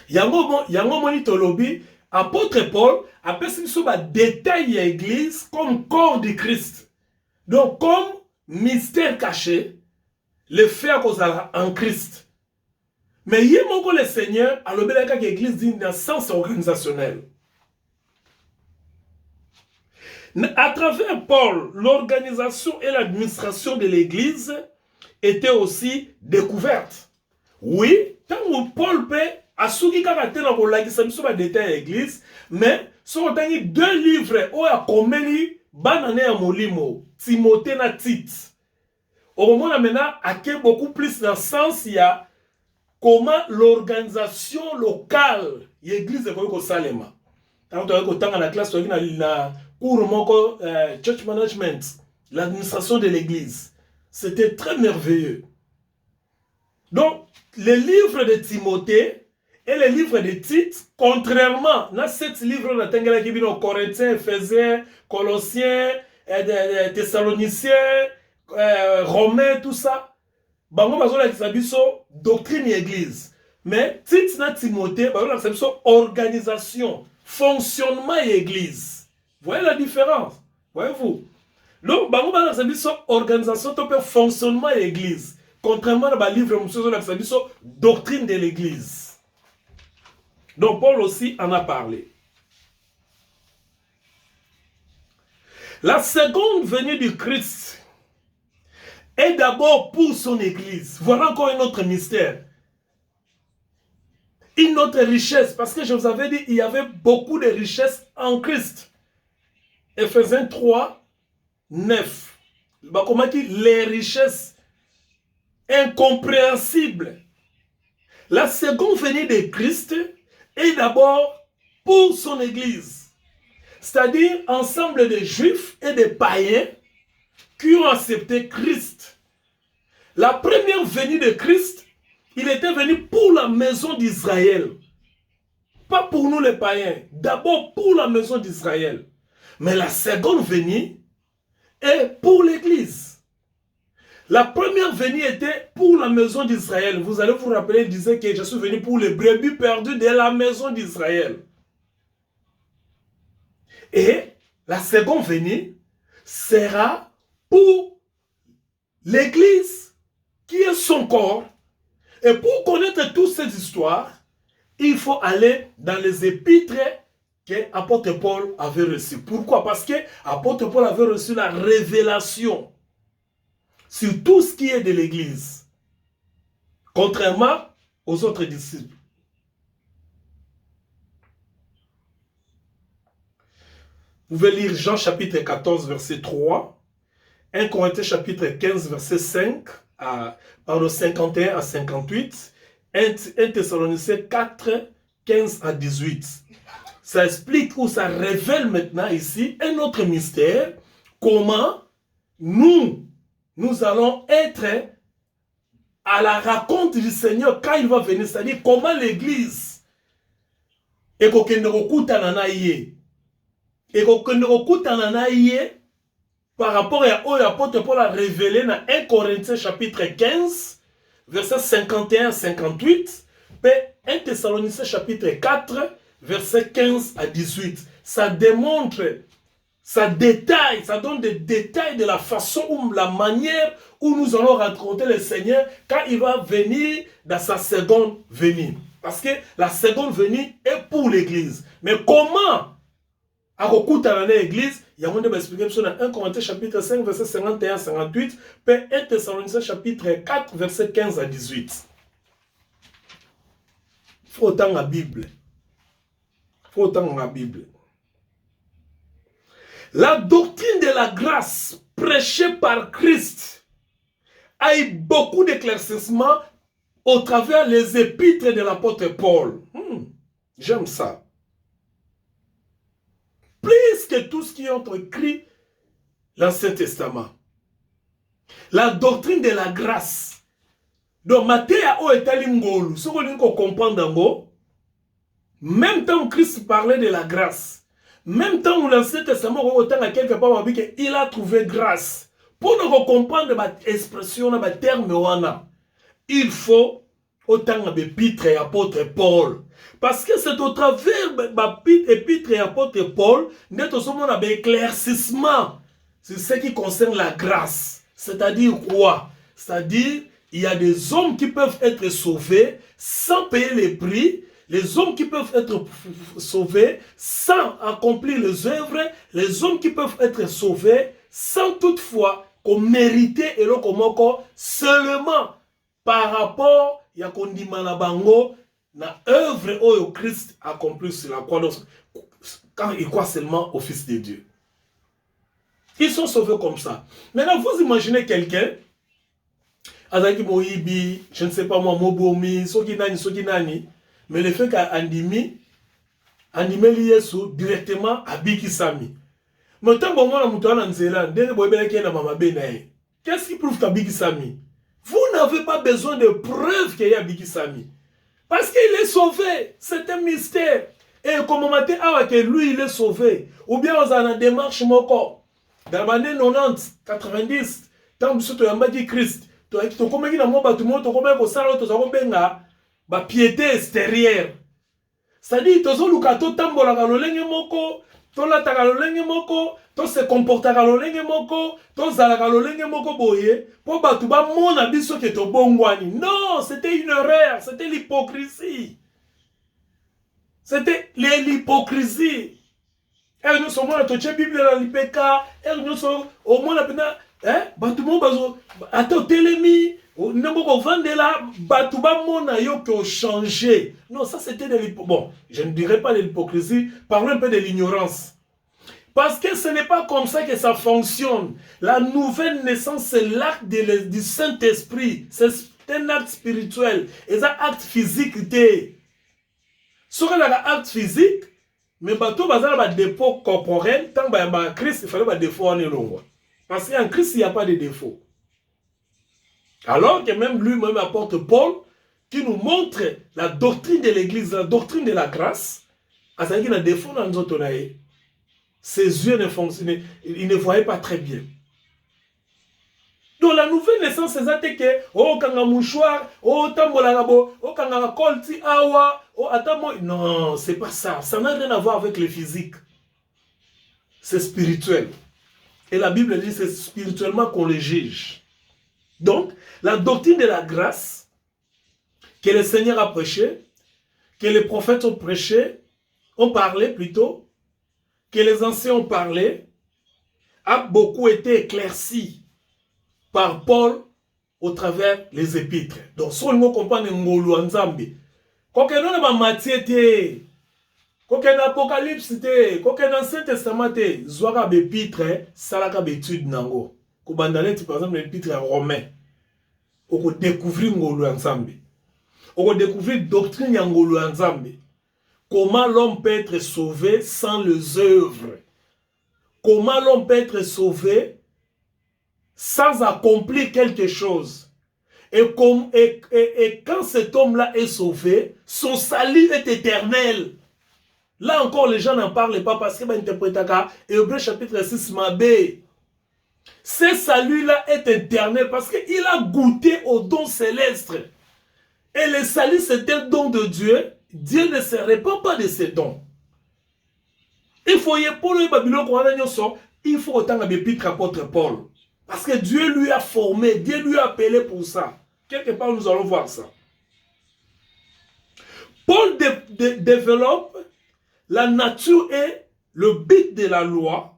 Yango moni tolobi, apôtre Paul appelle ça détail de l'église comme corps de Christ. Donc, comme mystère caché, le fait en Christ. Mais il y a le Seigneur à l'église d'un sens organisationnel. À travers Paul, l'organisation et l'administration de l'église étaient aussi découvertes. Oui, tant que Paul peut asuki kaka na kolakisa biso ba détail l'église, mais so tangi 2 livres o ya komeli banane ya molimo, Timothée na Tite. Au moment maintenant, a beaucoup plus dans le sens il y a comment l'organisation locale de l'église est au Salema. Quand tu as dans la classe, tu as la cours church management, l'administration de l'église. C'était très merveilleux. Donc, les livres de Timothée et les livres de Tite, contrairement à 7 livres de Corinthiens, Éphésiens, Colossiens, Thessaloniciens, Romains, tout ça, bango bazola kisabiso doctrine église. Mais Tite na Timothée bazola kisabiso organisation, fonctionnement église. Voyez la différence? Voyez-vous? Donc bango bazola kisabiso organisation to pe fonctionnement église. Contrairement à livre monsieur bazola kisabiso doctrine de l'église. Donc Paul aussi en a parlé. La seconde venue du Christ est d'abord pour son église. Voilà encore un autre mystère. Une autre richesse. Parce que je vous avais dit, il y avait beaucoup de richesses en Christ. Éphésiens 3, 9. Comment dire, les richesses incompréhensibles. La seconde venue de Christ est d'abord pour son église. C'est-à-dire ensemble de juifs et de païens qui ont accepté Christ. La première venue de Christ, il était venu pour la maison d'Israël. Pas pour nous les païens, d'abord pour la maison d'Israël. Mais la seconde venue est pour l'église. La première venue était pour la maison d'Israël. Vous allez vous rappeler, il disait que je suis venu pour les brebis perdues de la maison d'Israël. Et la seconde venue sera pour l'église qui est son corps. Et pour connaître toutes ces histoires, il faut aller dans les épîtres que l'apôtre Paul avait reçues. Pourquoi? Parce que l'apôtre Paul avait reçu la révélation sur tout ce qui est de l'église, contrairement aux autres disciples. Vous pouvez lire Jean chapitre 14, verset 3, 1 Corinthiens chapitre 15, verset 5, pardon, 51 à 58, 1 Thessaloniciens 4, 15 à 18. Ça explique ou ça révèle maintenant ici un autre mystère, comment nous allons être à la raconte du Seigneur quand il va venir, c'est-à-dire comment l'église et par rapport à l'apôtre Paul a révélé dans 1 Corinthiens chapitre 15, verset 51 à 58, et 1 Thessaloniciens chapitre 4, verset 15 à 18. Ça démontre, ça détaille, ça donne des détails de la façon ou la manière où nous allons rencontrer le Seigneur quand il va venir dans sa seconde venue. Parce que la seconde venue est pour l'église. Mais comment? À l'église, il y a un expliqué dans 1 Corinthiens chapitre 5, verset 51 à 58, puis 1 Thessaloniciens chapitre 4, verset 15 à 18. Il faut autant la Bible. Il faut autant la Bible. La doctrine de la grâce prêchée par Christ a eu beaucoup d'éclaircissements au travers les épîtres de l'apôtre Paul. J'aime ça. Plus que tout ce qui ont écrit l'Ancien Testament. La doctrine de la grâce. Donc, Matthieu a été l'ingolu. Ce qu'on comprend dans même temps où Christ parlait de la grâce, même temps où l'Ancien Testament a quelque part dit qu'il a trouvé grâce. Pour nous comprendre l'expression, le terme, il faut autant d'épîtres et apôtre Paul. Parce que c'est au travers de l'épître et apôtre Paul, nous avons un éclaircissement sur ce qui concerne la grâce. C'est-à-dire quoi? C'est-à-dire, il y a des hommes qui peuvent être sauvés sans payer les prix, les hommes qui peuvent être sauvés sans accomplir les œuvres, les hommes qui peuvent être sauvés sans toutefois qu'on mérite et le komoko seulement par rapport à qu'on dit malabango na œuvre au Christ accompli sur la croix quand ils croient seulement au Fils de Dieu. Ils sont sauvés comme ça. Maintenant, vous imaginez quelqu'un, Azaki Moïbi, je ne sais pas moi, Mobomi, Sokinani, mais le fait qu'Andimi Yesu directement à Bikisami. Mais tant que moi, qu'est-ce qui prouve qu'à Bikisami? Vous n'avez pas besoin de preuves qu'il y a Bikisami. Parce qu'il est sauvé. C'est un mystère. Et comme on m'a dit, lui, il est sauvé. Ou bien on a une démarche moko. Dans l'année 90, 90, tant que tu as dit Christ, tu as dit que tu as dit que tu as piété extérieure. C'est-à-dire, tu as dit que tu as dit moko, tu as dit moko, tu se comporta kalolenge moko, tu zala kalolenge moko boye, pour batu ba mona biso ke to bongwani. Non, c'était une erreur, c'était l'hypocrisie. C'était l'hypocrisie. Et nous sommes là, tu as Bible dans l'IPK, et nous sommes au moins là, hein, batu mo bazo, ato telemi, n'importe vendre là, batu ba mona yo qui ont changé. Non, ça c'était de l'hypocrisie. Bon, je ne dirais pas de l'hypocrisie, parlons un peu de l'ignorance. Parce que ce n'est pas comme ça que ça fonctionne. La nouvelle naissance, c'est l'acte du Saint-Esprit. C'est un acte spirituel. Et ça, acte physique. Si on a un acte physique, mais bateau bazar un dépôt corporel, tant que Christ, il fallait un défaut en longue. Parce qu'en Christ, il n'y a pas de défaut. Alors que même lui-même apporte Paul, qui nous montre la doctrine de l'Église, la doctrine de la grâce, à ce qu'il y a un défaut dans notre vie. Ses yeux ne fonctionnaient, il ne voyait pas très bien. Donc la nouvelle naissance, c'est ça que oh kanga mouchoir, oh tambolagabo, oh kanga kolti awa, oh atamo. Non, c'est pas ça. Ça n'a rien à voir avec le physique. C'est spirituel. Et la Bible dit c'est spirituellement qu'on le juge. Donc, la doctrine de la grâce que le Seigneur a prêché, que les prophètes ont prêché, ont parlé plutôt, que les anciens ont parlé, a beaucoup été éclairci par Paul au travers les épîtres. Donc, si on comprend ngolu nzambe, quand on a Matthieu té, quand on a Apocalypse té, quand on a Ancien Testament té, zwaka bépître, salaka bétude nango. Ko bandale par exemple l'épître romain. On peut découvrir ngolu nzambe. On peut découvrir doctrine ngolu nzambe. Comment l'homme peut être sauvé sans les œuvres? Comment l'homme peut être sauvé sans accomplir quelque chose? Et quand cet homme-là est sauvé, son salut est éternel. Là encore, les gens n'en parlent pas parce qu'ils interprètent Hébreux chapitre 6, Mabé. Ce salut-là est éternel parce qu'il a goûté au don céleste. Et le salut, c'est un don de Dieu. Dieu ne se répand pas de ses dons. Il faut y pour le Babylone, il faut autant d'épîtres apôtre Paul. Parce que Dieu lui a formé, Dieu lui a appelé pour ça. Quelque part, nous allons voir ça. Paul développe la nature et le but de la loi.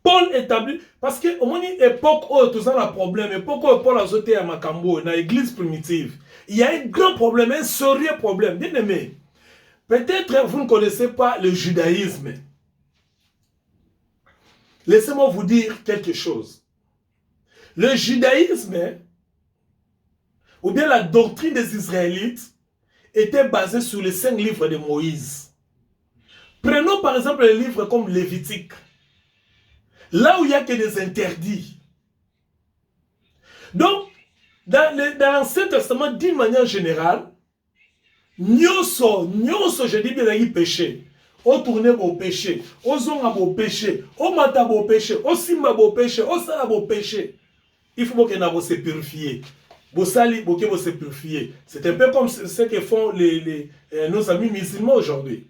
Paul établit, parce qu'au moins, époque où tout ça a un problème, époque où Paul a jeté à Macambo, dans l'église primitive, il y a un grand problème, un sérieux problème. Bien aimé, peut-être vous ne connaissez pas le judaïsme. Laissez-moi vous dire quelque chose. Le judaïsme, ou bien la doctrine des Israélites, était basée sur les 5 livres de Moïse. Prenons par exemple les livres comme Lévitique. Là où il n'y a que des interdits. Donc, dans l'Ancien Testament, d'une manière générale, nyoso, je dis bien, il péché. On tourne au péché, on zonga au péché, on mata au péché, on simba au péché, on sala au péché. Il faut que nous se purifier. Bosali, boké, se purifier. C'est un peu comme ce que font nos amis musulmans aujourd'hui.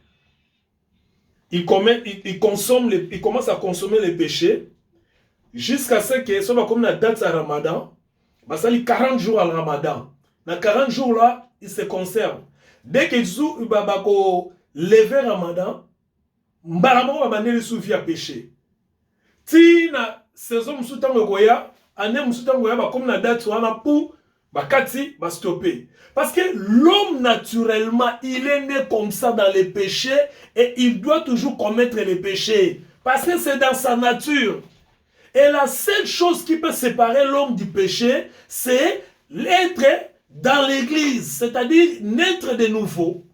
Ils commencent à consommer les péchés jusqu'à ce que, ça va comme la date à Ramadan, basali 40 jours à Ramadan. Dans 40 jours là, ils se conservent. Dès qu'ils sont lever Ramadan, mbaramo va bander soufi à péché. Si na saison msutango goya, année msutango goya ba comme na date wana pour bakati ba stopper. Parce que l'homme naturellement, il est né comme ça dans les péchés et il doit toujours commettre les péchés parce que c'est dans sa nature. Et la seule chose qui peut séparer l'homme du péché, c'est l'être dans l'église, c'est-à-dire naître de nouveau,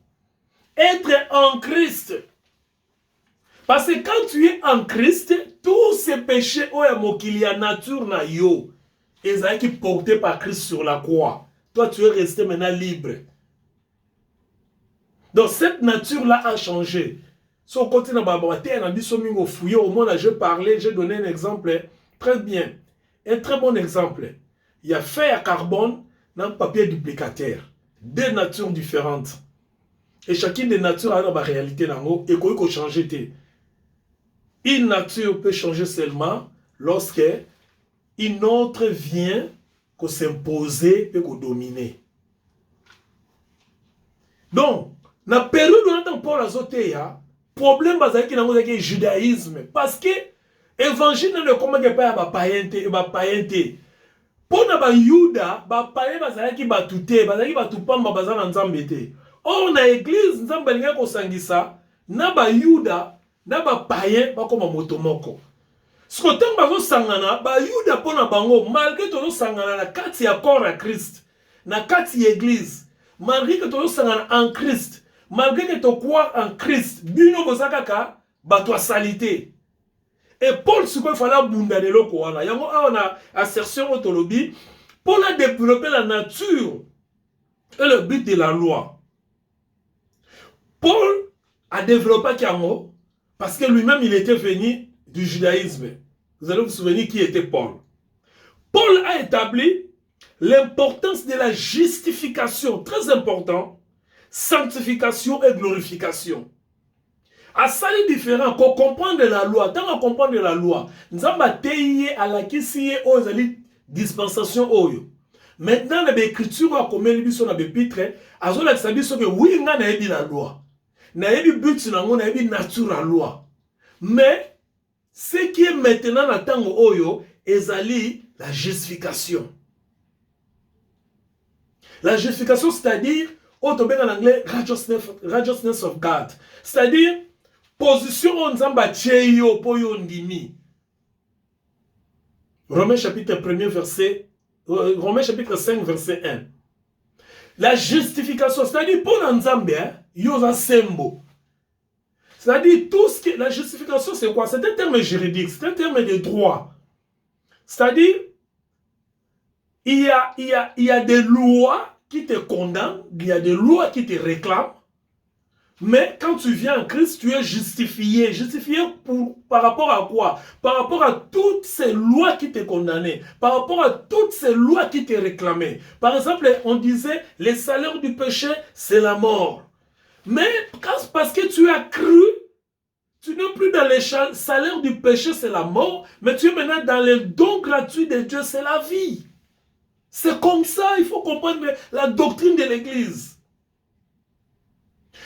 être en Christ. Parce que quand tu es en Christ, tous ces péchés, qu'il y a nature na yo, ils ont été portés par Christ sur la croix. Toi, tu es resté maintenant libre. Donc, cette nature-là a changé. Si on continue à fouiller, au moins, là, je parlais, j'ai donné un exemple très bien. Un très bon exemple. Il y a fer à carbone dans le papier duplicateur. Deux natures différentes. Et chacune des natures a une réalité et qu'on peut changer. Une nature peut changer seulement lorsque une autre vient qu'on s'imposer et qu'on dominer. Donc, dans la période où on entend Paul Azoteya, problème bazaki dans le judaïsme parce que évangile ne commence pas à païenté. Pour na ba Yuda, ba païen bazaki batute, bazaki batupamba bazana nzambete. Or na église nzamba linga ko sangisa, na ba Yuda, na ba païen ba koma motomoko. Ce que tant bazo sangana, ba Yuda pona bango malgré tozo sangana na kati ya corps à Christ, na kati ya église, malgré que tozo sangana en Christ. Malgré que tu crois en Christ, bino bozakaka batwa salité. Et Paul ce qu'il fallait bundane loko wana. Yango on a assertion autolobie. Paul a développé la nature et le but de la loi. Paul a développé Kiamo parce que lui-même il était venu du judaïsme. Vous allez vous souvenir qui était Paul. Paul a établi l'importance de la justification, très important. Sanctification et glorification. À ça, il est différent. Qu'on comprenne la loi. Tant qu'on comprend la loi, nous avons été à la question aux dispensation. Maintenant, l'écriture a commis l'édition de l'épître. À ce que ça que oui, on a dit la loi. On a dit but, on a dit nature la loi. Mais ce qui est maintenant dans le temps est la justification. La justification, c'est-à-dire en anglais, righteousness of God. C'est-à-dire, position on zamba cheyo poyo ndimi. Romains chapitre 1 verset, Romains chapitre 5 verset 1. La justification, c'est-à-dire, pour l'ensemble, yoza sembo. C'est-à-dire, tout ce qui, la justification, c'est quoi? C'est un terme juridique, c'est un terme de droit. C'est-à-dire, il y a des lois qui te condamne, il y a des lois qui te réclament, mais quand tu viens en Christ, tu es justifié. Justifié par rapport à quoi? Par rapport à toutes ces lois qui te condamnaient, par rapport à toutes ces lois qui te réclamaient. Par exemple, on disait, les salaires du péché, c'est la mort. Mais parce que tu as cru, tu n'es plus dans les salaires du péché, c'est la mort, mais tu es maintenant dans les dons gratuits de Dieu, c'est la vie. C'est comme ça, il faut comprendre la doctrine de l'Église.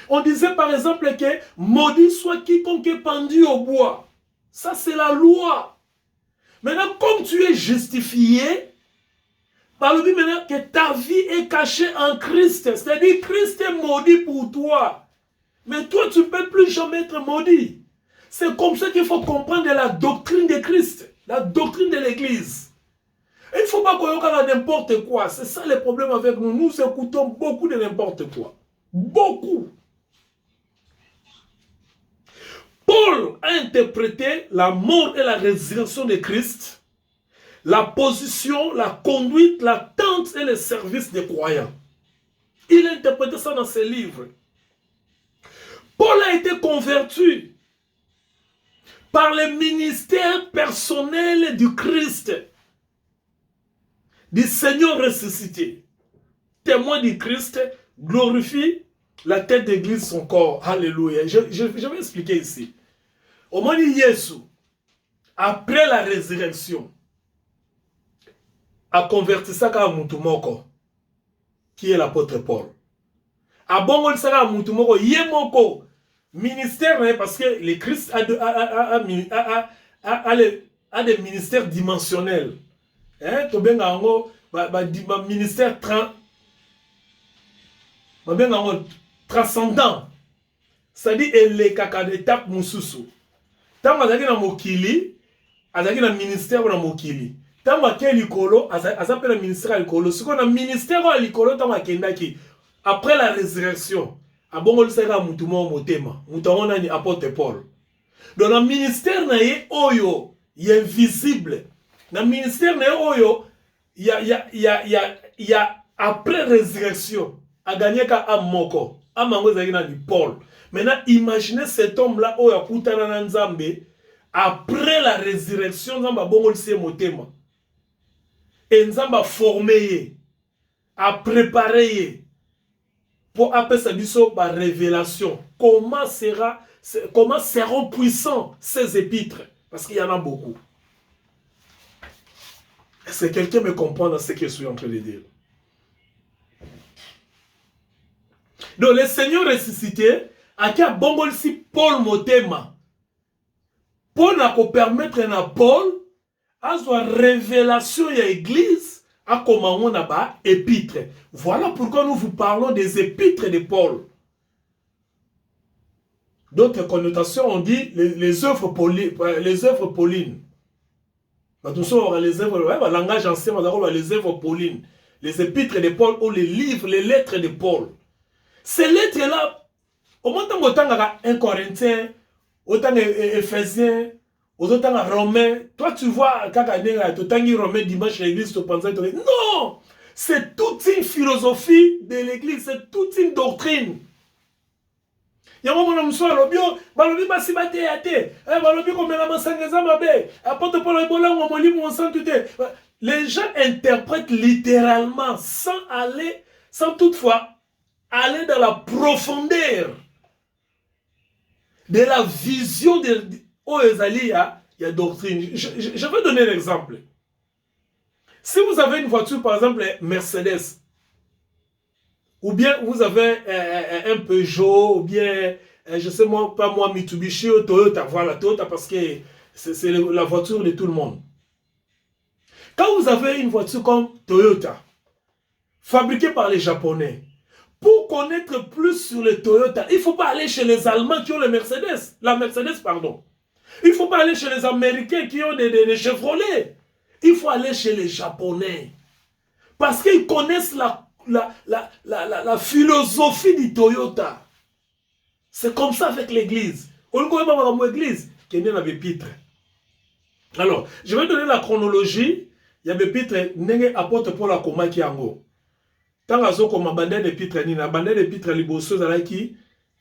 On disait par exemple que maudit soit quiconque est pendu au bois. Ça c'est la loi. Maintenant, comme tu es justifié, par le but maintenant que ta vie est cachée en Christ. C'est-à-dire Christ est maudit pour toi. Mais toi, tu ne peux plus jamais être maudit. C'est comme ça qu'il faut comprendre la doctrine de Christ, la doctrine de l'Église. Il ne faut pas qu'on ait n'importe quoi. C'est ça le problème avec nous. Nous écoutons beaucoup de n'importe quoi. Beaucoup. Paul a interprété la mort et la résurrection de Christ, la position, la conduite, l'attente et le service des croyants. Il a interprété ça dans ses livres. Paul a été converti par le ministère personnel du Christ. du Seigneur ressuscité, témoin du Christ, glorifie la tête d'église, son corps. Alléluia. Je vais expliquer ici. Au moment de Jésus, après la résurrection, a converti ça à Moutoumoko, qui est l'apôtre Paul. A bon ça à Moutoumoko, Yemoko, ministère, parce que le Christ a des ministères dimensionnels. Hein, to benga ngo ministère transcendant. C'est-à-dire les kaka d'étape mususu. Tant azaki na mokili, azaki na ministère na mokili. Tant ke likolo, azapela ministère likolo. Ce qu'on a ministère à likolo tant akendaki après la résurrection. Abongo lisaka mutumo motema. Mutango nani apôtre Paul. Dans le ministère na ye oyo, il est invisible. Dans le ministère na ye oyo, il y a après résurrection, a gagné ka amoko. Amango zaki na Paul. Maintenant, imaginez cet homme-là, oh, après la résurrection, Nzamba bongo lise motema. Et Nzamba formé, a préparé pour appeler ça biso par révélation. Comment seront puissants ces épîtres? Parce qu'il y en a beaucoup. Est-ce que quelqu'un me comprend dans ce que je suis en train de dire? Donc, le Seigneur ressuscité, a qui a bongo ici Paul motema. Paul n'a qu'à permettre à Paul à soit révélation à l'église à comment on a bas épîtres. Voilà pourquoi nous vous parlons des épîtres de Paul. D'autres connotations, on dit les œuvres paulines. Attention, les œuvres, le langage ancien, les œuvres paulines. Les épîtres de Paul ou les livres, les lettres de Paul. Ces lettres-là, au moment où tu as un Corinthien, autant Éphésiens, autant Romains, toi tu vois, quand tu as Romain dimanche l'église, tu penses non, c'est toute une philosophie de l'église, c'est toute une doctrine. Il y a un moment où les gens interprètent littéralement sans toutefois aller dans la profondeur de la vision de il y a doctrine. Je vais donner un exemple. Si vous avez une voiture, par exemple, Mercedes, ou bien vous avez un Peugeot, ou bien, je sais pas moi, Mitsubishi ou Toyota, voilà, Toyota, parce que c'est la voiture de tout le monde. Quand vous avez une voiture comme Toyota, fabriquée par les Japonais, pour connaître plus sur les Toyota, il ne faut pas aller chez les Allemands qui ont la Mercedes, pardon. Il ne faut pas aller chez les Américains qui ont des Chevrolet. Il faut aller chez les Japonais. Parce qu'ils connaissent la philosophie du Toyota. C'est comme ça avec l'église. On ne connaît pas l'église qui est née dans l'épître. Alors, je vais donner la chronologie. Il y a l'épître, n'est apôtre Paul à Koma qui ango. Tant que comme abandonné l'épître, abandonné l'épître liboso zalaki,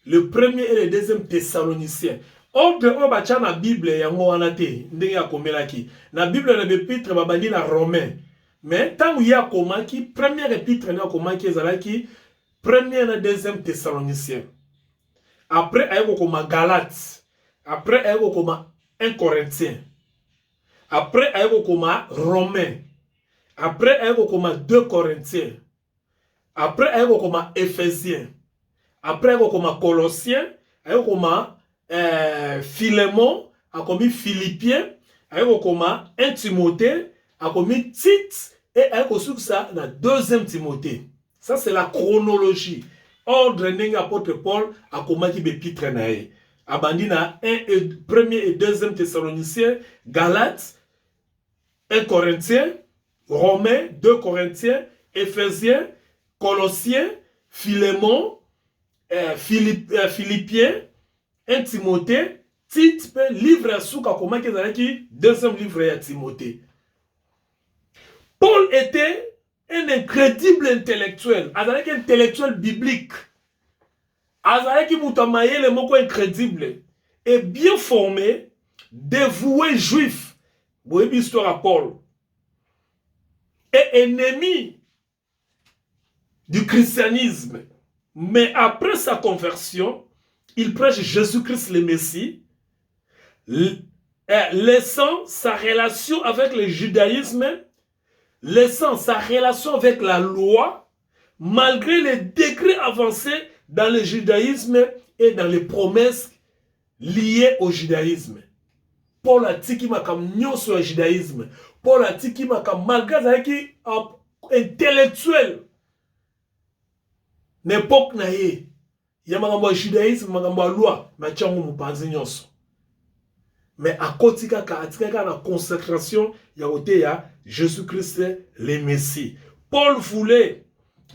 le premier et le deuxième Thessaloniciens. Ordre on bacha na Bible yango wanate ndenge ya komelaki. Na Bible na l'épître babandi na Romain. Mais tant il y a komaki, première épître na komaki zalaki, première et deuxième Thessaloniciens. Après ayeko koma Galates. Après ayeko koma 1 Corinthiens. Après ayeko koma Romain. Après ayeko koma 2 Corinthiens. Après, il y a comme Éphésiens. Après, il y a comme Colossiens. Il y a comme Philémon. Il y a comme Philippiens. Il y a comme 1 Timothée. Il y a comme Tite. Et il y a comme ça dans 2e Timothée. Ça, c'est la chronologie. Ordre n'est apôtre Paul a comme qui épître nae. Abandina 1er et 2e Thessaloniciens, Galates, 1 Corinthiens, Romains, 2 Corinthiens, Éphésiens, Colossiens, Philémon, Philippiens, 1 Timothée, Tite, livre à Souka, comment qu'ils ont dit, 2e livre à Timothée. Paul était un incrédible intellectuel, un intellectuel biblique. Azalaki Moutamaye, le mot incrédible, et bien formé, dévoué juif. Vous voyez l'histoire à Paul. est ennemi du christianisme. Mais après sa conversion, il prêche Jésus-Christ le Messie, laissant sa relation avec le judaïsme, laissant sa relation avec la loi, malgré les degrés avancés dans le judaïsme et dans les promesses liées au judaïsme. Paul a dit qu'il m'a comme sur le judaïsme. Paul a dit qu'il m'a comme malgré qu'il intellectuel. N'époque naïe. Il y a un judaïsme, il y a une loi, mais il y a un mais à côté de la consécration, il y a Jésus-Christ, le Messie. Paul voulait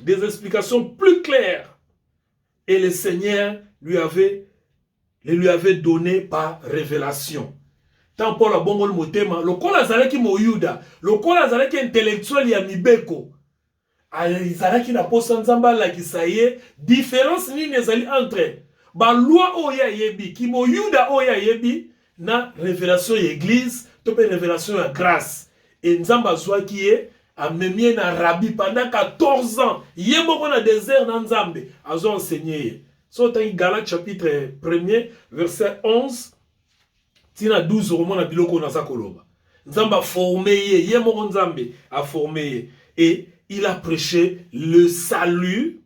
des explications plus claires. Et le Seigneur lui avait donné par révélation. Tant Paul a bon le motema, le col azalaki moyuda, le col azalaki intellectuel ya mibeko. Izalaki na posa nzamba la kisaye, différence ni nezali entre ba loi oya yebi, ki moyuda oya yebi, na révélation église, to pe révélation ya grâce. Et nzamba zwa ki ye, a memie na rabbi pendant 14 ans. Yé moko na désert na nzambe, azo enseigné. So tangi Galates chapitre 1er, verset 11, tina 12 roman na biloko na zakoloba. Nzamba a formé yé moko nzambe a formé. Et il a prêché le salut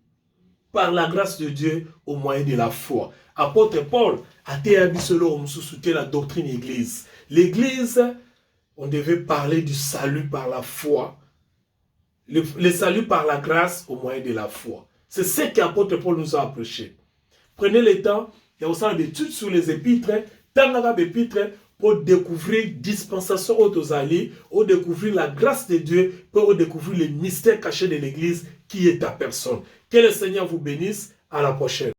par la grâce de Dieu au moyen de la foi. Apôtre Paul a été soutenu la doctrine église. L'église, on devait parler du salut par la foi. Le salut par la grâce au moyen de la foi. C'est ce qu'apôtre Paul nous a prêché. Prenez le temps, il y a aussi des études sur les épîtres, pour découvrir dispensation aux alliés, pour découvrir la grâce de Dieu, pour découvrir les mystères cachés de l'église qui est ta personne. Que le Seigneur vous bénisse. À la prochaine.